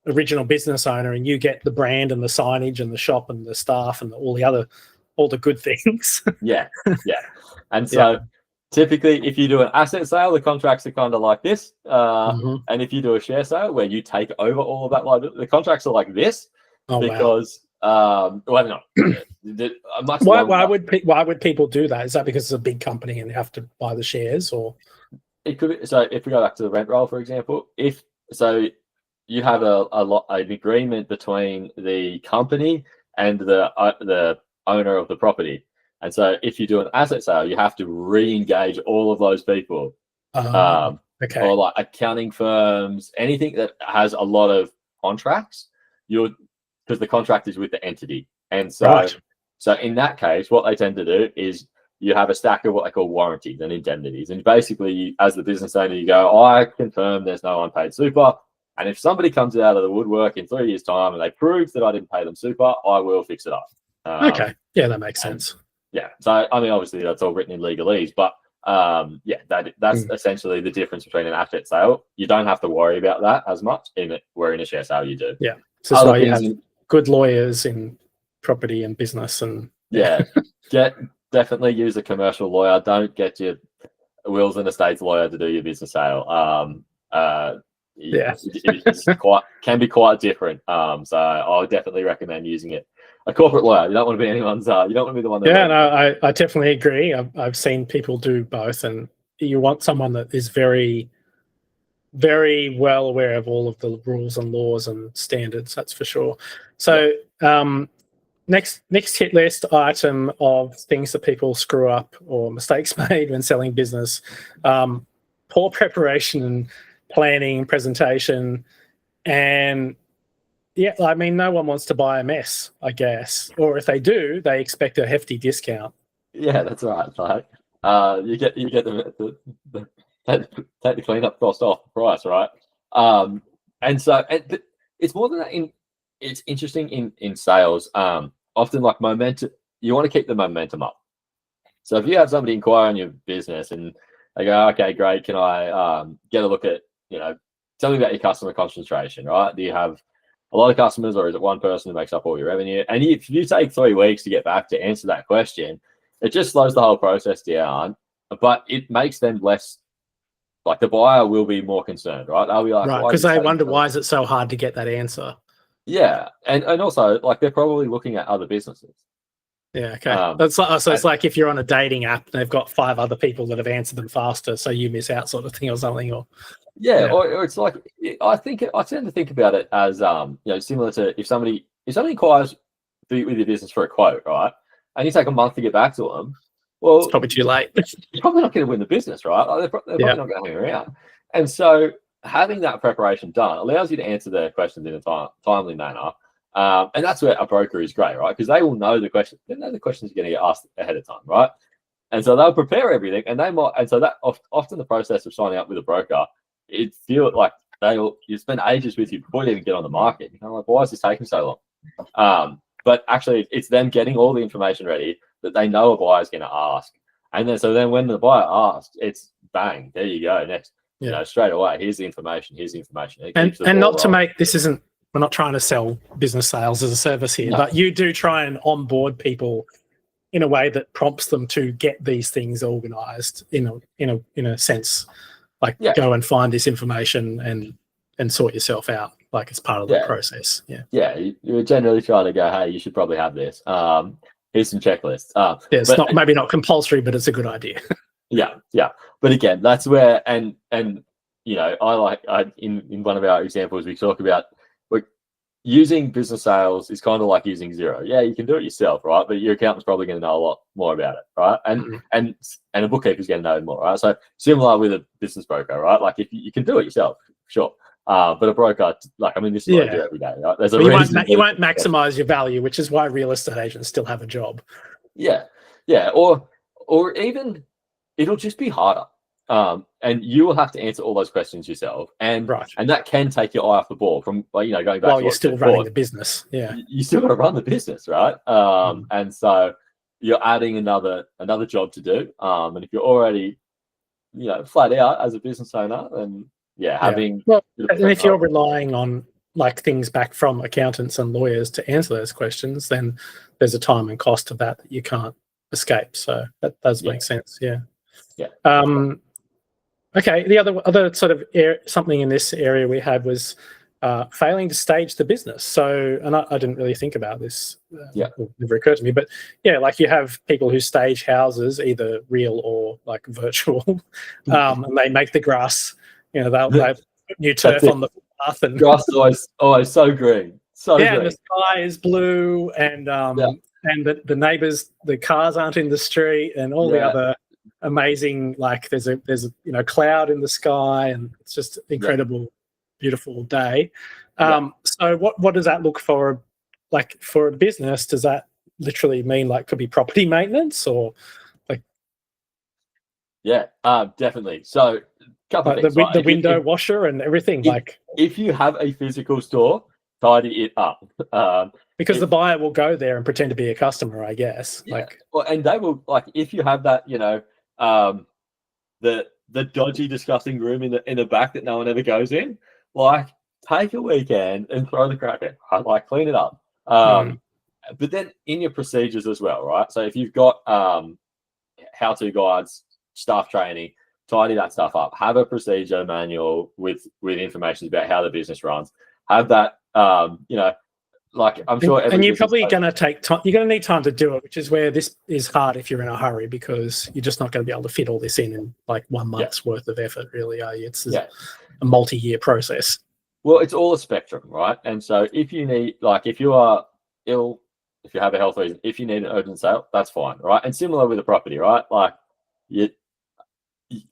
original business owner, and you get the brand and the signage and the shop and the staff and all the good things. Yeah. And so typically if you do an asset sale, the contracts are kind of like this. And if you do a share sale where you take over all of that liability, the contracts are like this. Because why would people do that? Is that because it's a big company and they have to buy the shares, or it could be? So if we go back to the rent roll, for example, if so you have an agreement between the company and the owner of the property, and so if you do an asset sale, you have to re-engage all of those people. Or like accounting firms, anything that has a lot of contracts, because the contract is with the entity. And so in that case, what they tend to do is you have a stack of what they call warranties and indemnities. And basically, as the business owner, you go, I confirm there's no unpaid super. And if somebody comes out of the woodwork in 3 years' time and they prove that I didn't pay them super, I will fix it up. Yeah, that makes sense. Yeah. So, I mean, obviously, that's all written in legalese. But That's essentially the difference between an asset sale. You don't have to worry about that as much. Where in a share sale you do. Yeah, so that's why you have good lawyers in property and business, and definitely use a commercial lawyer. Don't get your wills and estates lawyer to do your business sale. It's can be quite different. So I would definitely recommend using it. A corporate lawyer. You don't want to be anyone's. You don't want to be the one. I definitely agree. I've seen people do both, and you want someone that is very, very well aware of all of the rules and laws and standards. That's for sure. So, next hit list item of things that people screw up or mistakes made when selling business: poor preparation and planning, presentation, and I mean, no one wants to buy a mess, I guess. Or if they do, they expect a hefty discount. Yeah, that's right. Like, you get the take the cleanup cost off the price, right? And so it's more than that. It's interesting in sales. Often, like momentum, you want to keep the momentum up. So if you have somebody inquire on your business and they go, "Okay, great, can I get a look at tell me about your customer concentration, right? Do you have a lot of customers, or is it one person who makes up all your revenue?" And if you take 3 weeks to get back to answer that question, it just slows the whole process down, but it makes them less, like the buyer will be more concerned, right? They'll be like, right, because they wonder why is it so hard to get that answer. Yeah, and also like they're probably looking at other businesses. Yeah, okay. It's like if you're on a dating app and they've got 5 other people that have answered them faster, so you miss out, sort of thing, or something. Or or it's like I tend to think about it as similar to if somebody inquires with your business for a quote, right, and you take a month to get back to them, well, it's probably too late. You're probably not going to win the business, right? Like, they're probably not going to hang around. And so having that preparation done allows you to answer their questions in a timely manner. And that's where a broker is great, right? Because they will know the question. They know the questions are going to get asked ahead of time, right? And so they'll prepare everything, and so that often the process of signing up with a broker, it feels like you spend ages with you before you even get on the market. You're kind of like, why is this taking so long? But actually, it's them getting all the information ready that they know a buyer is going to ask, and then when the buyer asks, it's bang, there you go, next, straight away. Here's the information. And not to make this isn't. We're not trying to sell business sales as a service here, but you do try and onboard people in a way that prompts them to get these things organised in a sense, like go and find this information and sort yourself out, like it's part of the process. You're generally trying to go, hey, you should probably have this. Here's some checklists. It's maybe not compulsory, but it's a good idea. But again, that's where and in one of our examples we talk about, using business sales is kind of like using Xero. Yeah, you can do it yourself, right? But your accountant's probably going to know a lot more about it, right? And a bookkeeper's going to know more, right? So similar with a business broker, right? Like if you can do it yourself, sure. But a broker, this is what I do every day, right? There's you won't maximize your value, which is why real estate agents still have a job. Yeah. Or even it'll just be harder. And you will have to answer all those questions yourself, and that can take your eye off the ball from going back. While you're still running the business, you still got to run the business, right? And so you're adding another job to do. And if you're already, flat out as a business owner, then and if you're relying on like things back from accountants and lawyers to answer those questions, then there's a time and cost to that you can't escape. So that does make sense. Okay, the other sort of something in this area we had was failing to stage the business. So, and I didn't really think about this. It never occurred to me. But like you have people who stage houses, either real or like virtual, and they make the grass. They'll put new turf on the path, and grass is always so green. Green. And the sky is blue, and the neighbours, the cars aren't in the street, and all the other amazing, like there's a cloud in the sky, and it's just incredible, beautiful day. So what does that look for? Like for a business, does that literally mean like could be property maintenance or like? Definitely. So couple things, the window washer and everything. If you have a physical store, tidy it up. Because the buyer will go there and pretend to be a customer, I guess. And they will, like, if you have that, the dodgy, disgusting room in the back that no one ever goes in. Like, take a weekend and throw the crap in. Like, clean it up. But then in your procedures as well, right? So if you've got how-to guides, staff training, tidy that stuff up. Have a procedure manual with information about how the business runs. Have that, like, I'm sure. And you're probably going to take time. You're going to need time to do it, which is where this is hard if you're in a hurry, because you're just not going to be able to fit all this in like 1 month's worth of effort, really, are you? It's a multi-year process. Well, it's all a spectrum, right? And so if you need, like, if you are ill, if you have a health reason, if you need an urgent sale, that's fine, right? And similar with a property, right? Like,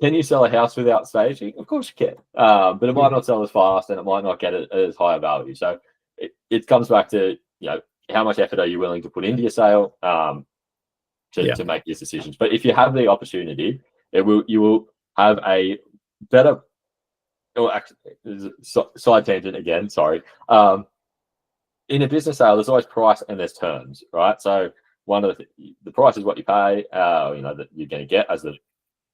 can you sell a house without staging? Of course you can, but it might not sell as fast, and it might not get it as high a value. So it comes back to, how much effort are you willing to put into your sale to make these decisions. But if you have the opportunity, you will have a better. Oh, actually, side tangent again. Sorry. In a business sale, there's always price and there's terms, right? So one of the price is what you pay, that you're going to get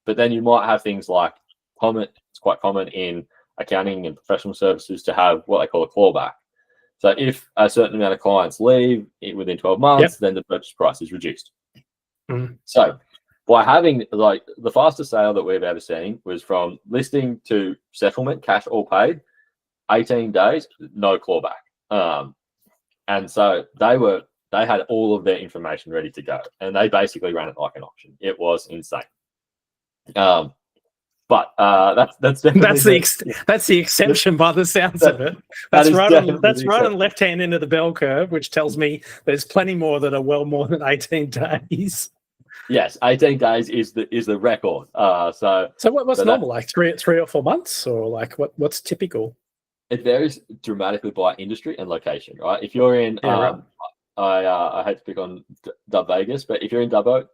but then you might have things like it's quite common in accounting and professional services to have what they call a clawback. So if a certain amount of clients leave within 12 months, then the purchase price is reduced. So by having, like, the fastest sale that we've ever seen was from listing to settlement, cash all paid, 18 days, no clawback. And so they had all of their information ready to go, and they basically ran it like an auction. It was insane. But that's definitely that's the exception by the sounds of it. That's right on left hand end of the bell curve, which tells me there's plenty more that are well more than 18 days. Yes, 18 days is the record. So what's normal? Like three or 4 months, or like what's typical? It varies dramatically by industry and location, right? If you're in, I hate to pick on Dub Vegas, but if you're in Dubbo,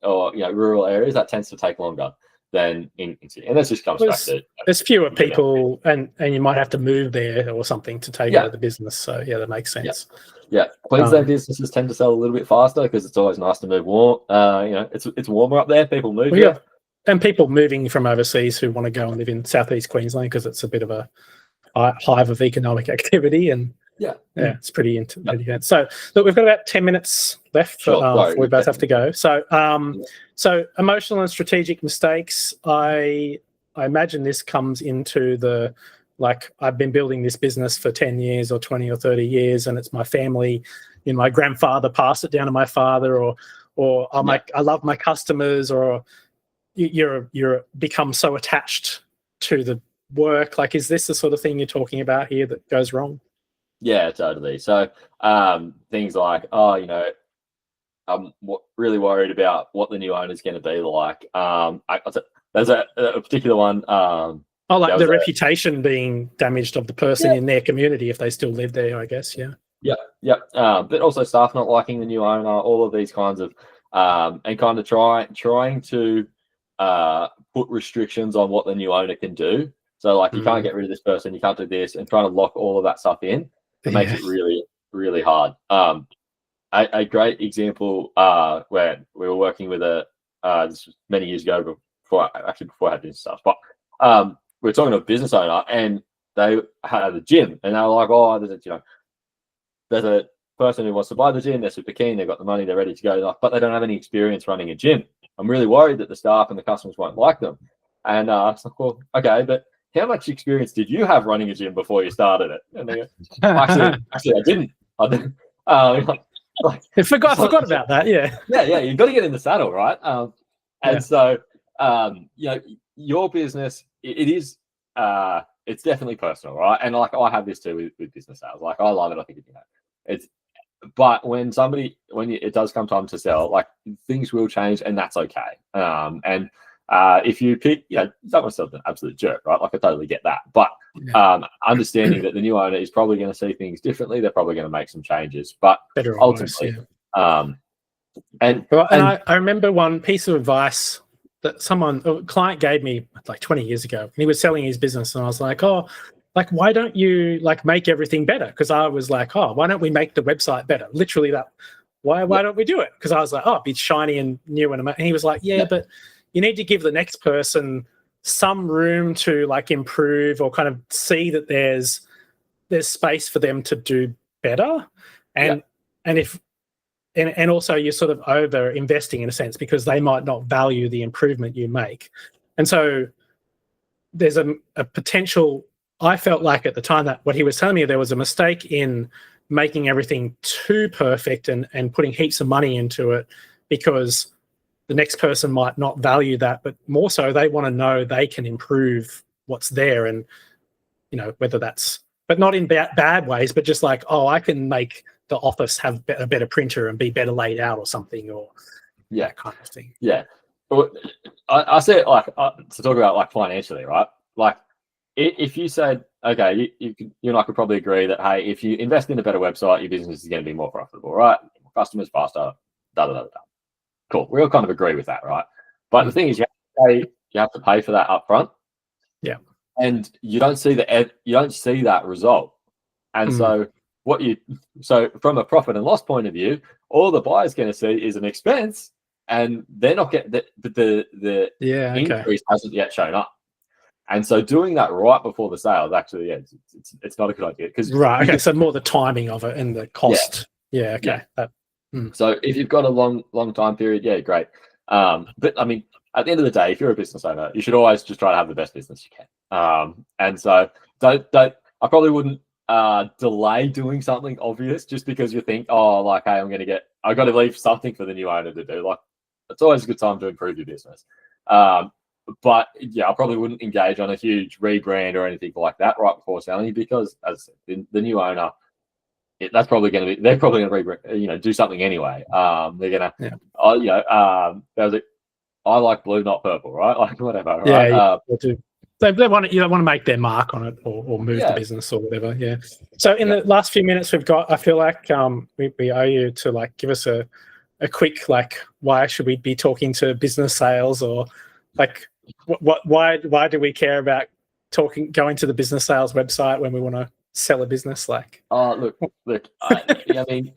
rural areas, that tends to take longer than in city, and that just comes back to there's fewer people, and you might have to move there or something to take over the business. So that makes sense. Yeah, Queensland businesses tend to sell a little bit faster because it's always nice to move warm. It's warmer up there. People move here. And people moving from overseas who want to go and live in southeast Queensland because it's a bit of a hive of economic activity, and it's pretty intense. So look, we've got about 10 minutes left before we both have to go. So so emotional and strategic mistakes, I imagine this comes into the, like, I've been building this business for 10 years or 20 or 30 years, and it's my family. My grandfather passed it down to my father, or I love my customers, or you're become so attached to the work. Like, is this the sort of thing you're talking about here that goes wrong? Yeah, totally. So things like, I'm really worried about what the new owner is going to be like. There's a particular one. Like the reputation being damaged of the person in their community if they still live there, I guess. But also staff not liking the new owner, all of these kinds of, and kind of trying to put restrictions on what the new owner can do. So, like, you can't get rid of this person, you can't do this, and trying to lock all of that stuff in. It makes it really, really hard. A great example where we were working with this was many years ago before I had business stuff, but we were talking to a business owner, and they had a gym, and they were like, there's a person who wants to buy the gym, they're super keen, they've got the money, they're ready to go, but they don't have any experience running a gym. I'm really worried that the staff and the customers won't like them. And I was like, well, okay, but how much experience did you have running a gym before you started it? And they go, actually, I didn't. I forgot about that. Yeah. You've got to get in the saddle, right? So, your business, it is, it's definitely personal, right? And like, I have this too with business sales. Like, I love it. I think but when it does come time to sell, like, things will change, and that's okay. If you pick, someone yourself an absolute jerk, right? Like, I totally get that. But understanding that the new owner is probably going to see things differently, they're probably going to make some changes. But better ultimately, I remember one piece of advice that a client gave me like 20 years ago, and he was selling his business, and I was like, why don't you make everything better? Because I was like, why don't we make the website better? Literally that. Why don't we do it? Because I was like, it'd be shiny and new and he was like, but you need to give the next person some room to like improve or kind of see that there's space for them to do better. And and also you're sort of over investing in a sense because they might not value the improvement you make. And so there's a potential, I felt like at the time that what he was telling me, there was a mistake in making everything too perfect and putting heaps of money into it because the next person might not value that, but more so they want to know they can improve what's there. And, you know, whether that's, but not in bad ways, but just like, oh, I can make the office have a better printer and be better laid out or something, or that kind of thing. Yeah. Well, I say it like to talk about like financially, right? Like if you said, okay, you and I could probably agree that, hey, if you invest in a better website, your business is going to be more profitable, right? More customers, faster, da. Cool. We all kind of agree with that, right? But the thing is, you have to pay for that upfront. Yeah. And you don't see that result. And so from a profit and loss point of view, all the buyer's going to see is an expense, and they're not getting the increase hasn't yet shown up. And so doing that right before the sale is actually, it's not a good idea. So more the timing of it and the cost. Yeah. Okay. Yeah. So if you've got a long time period, great. But I mean, at the end of the day, if you're a business owner, you should always just try to have the best business you can. And so I probably wouldn't delay doing something obvious just because you think, oh, like, hey, I've got to leave something for the new owner to do. Like, it's always a good time to improve your business. But I probably wouldn't engage on a huge rebrand or anything like that right before selling, because as I said, the new owner, they're probably going to do something anyway. They're going to, I like blue, not purple, right? Like whatever, right? Yeah, they want to make their mark on it or move the business or whatever. Yeah. So in the last few minutes we've got, I feel like we owe you to like give us a quick like, why should we be talking to business sales, or like why do we care about going to the business sales website when we want to sell a business? Like, look, I mean,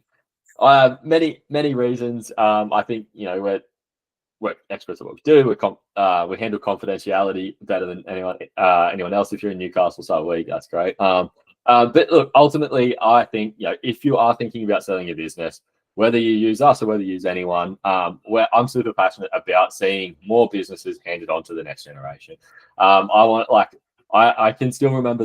I have many reasons. I think we're experts at what we do. We handle confidentiality better than anyone else. If you're in Newcastle, so are we. That's great. But look, ultimately, I think if you are thinking about selling your business, whether you use us or whether you use anyone, where I'm super passionate about seeing more businesses handed on to the next generation. I can still remember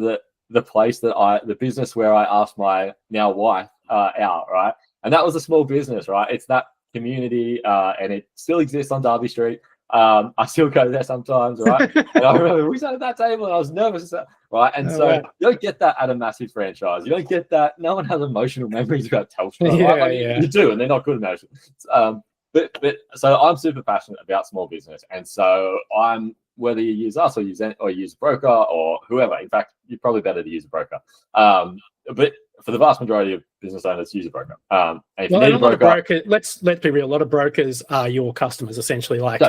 the business where I asked my now wife out, right? And that was a small business, right? It's that community, and it still exists on Derby Street. I still go there sometimes, right? And I remember we sat at that table and I was nervous, right? And you don't get that at a massive franchise. You don't get that. No one has emotional memories about Telstra, right? Like, you do, and they're not good emotions. But so I'm super passionate about small business, and so whether you use us or use a broker or whoever. In fact, you're probably better to use a broker. But for the vast majority of business owners, use a broker. And if you need a broker, let's be real. A lot of brokers are your customers, essentially. Like,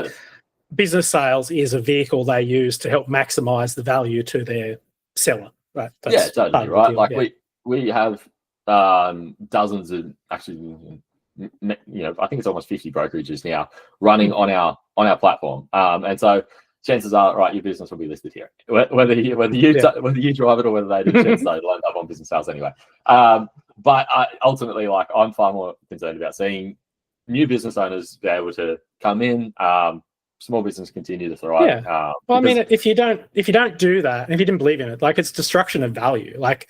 business sales is a vehicle they use to help maximize the value to their seller, right? That's totally right. Like we have dozens of, actually, I think it's almost 50 brokerages now running on our platform, and so chances are, right, your business will be listed here. Whether you drive it or whether they do, chances are it'll end up on business sales anyway. But ultimately, like, I'm far more concerned about seeing new business owners be able to come in, small business continue to thrive. Well, I mean, if you don't do that, if you didn't believe in it, like, it's destruction of value. Like,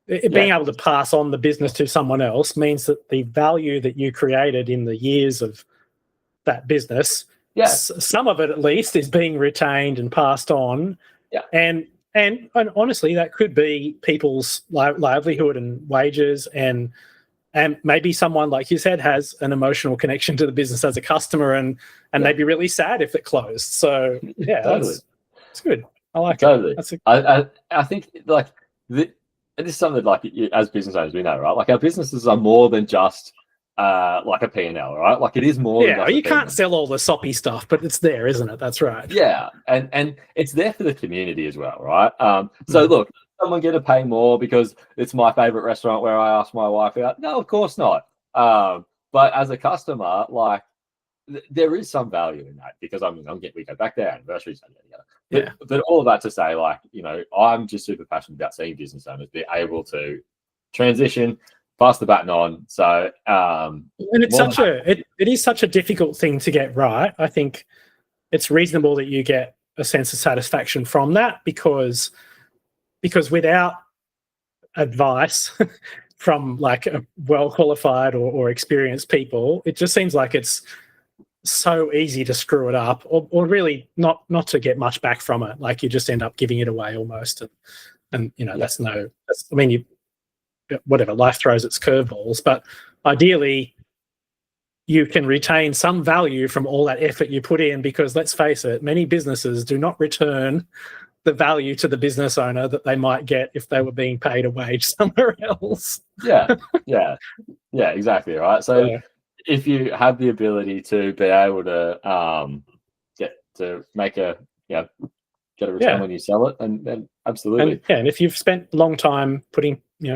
being able to pass on the business to someone else means that the value that you created in the years of that business, some of it at least, is being retained and passed on. And honestly, that could be people's livelihood and wages, and maybe someone, like you said, has an emotional connection to the business as a customer, and they'd be really sad if it closed. So that's good. I like it. I think, like, this is something, like, as business owners, we know, right? Like, our businesses are more than just like a P&L, right? Like, it is more than just you can't sell all the soppy stuff, but it's there, isn't it? That's right. And it's there for the community as well, right? So look, someone get to pay more because it's my favorite restaurant where I asked my wife out? No, of course not. But as a customer, like, there is some value in that, because we go back there, anniversaries, Yeah. but all of that to say, like, I'm just super passionate about seeing business owners be able to transition, pass the baton on. So, and it's it is such a difficult thing to get right. I think it's reasonable that you get a sense of satisfaction from that, because without advice from like a well-qualified or experienced people, it just seems like it's so easy to screw it up, or really not to get much back from it. Like, you just end up giving it away almost, and whatever, life throws its curveballs, but ideally you can retain some value from all that effort you put in, because let's face it, many businesses do not return the value to the business owner that they might get if they were being paid a wage somewhere else. Yeah, exactly, right. So if you have the ability to be able to get a return when you sell it, and then absolutely. And if you've spent a long time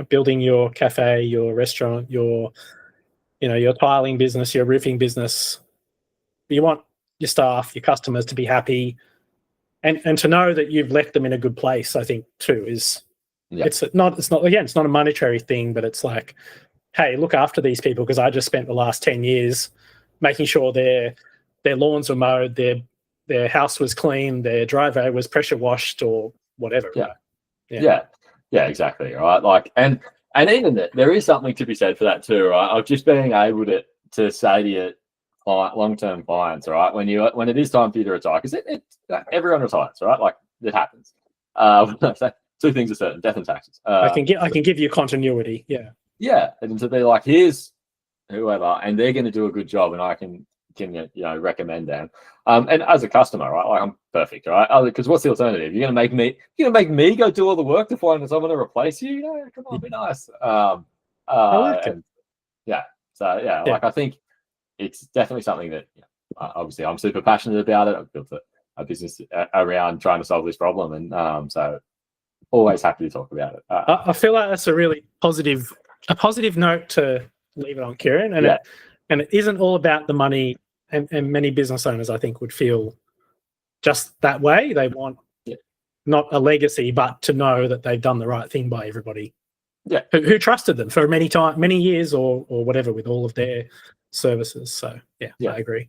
building your cafe, your restaurant, your tiling business, your roofing business, you want your staff, your customers to be happy, and to know that you've left them in a good place, I think too it's not a monetary thing, but it's like, hey, look after these people, because I just spent the last 10 years making sure their lawns were mowed, their house was clean, their driveway was pressure washed, or whatever. Yeah, exactly, right. Like, and even that, there is something to be said for that too, right? Of just being able to say to your long-term clients, right, when it is time for you to retire, because everyone retires, right? Like, it happens. Two things are certain: death and taxes. I can give you continuity. Yeah, and to be like, here's whoever, and they're going to do a good job, and I can recommend them. And as a customer, right, like, I'm perfect, right? Because what's the alternative? You're going to make me go do all the work to find someone to replace you? Come on, be nice. I like it. Like, I think it's definitely something that obviously I'm super passionate about it. I've built a business around trying to solve this problem, and so always happy to talk about it. I feel like that's a really positive note to leave it on, Keiran, and it isn't all about the money. And many business owners, I think, would feel just that way. They want not a legacy, but to know that they've done the right thing by everybody who trusted them for many years or whatever, with all of their services. So I agree.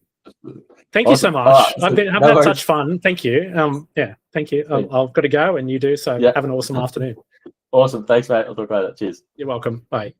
Thank you so much. I've had such fun. Thank you. Thank you. I've got to go, and you do. So have an awesome afternoon. Awesome. Thanks, mate. I'll talk about it. Cheers. You're welcome. Bye.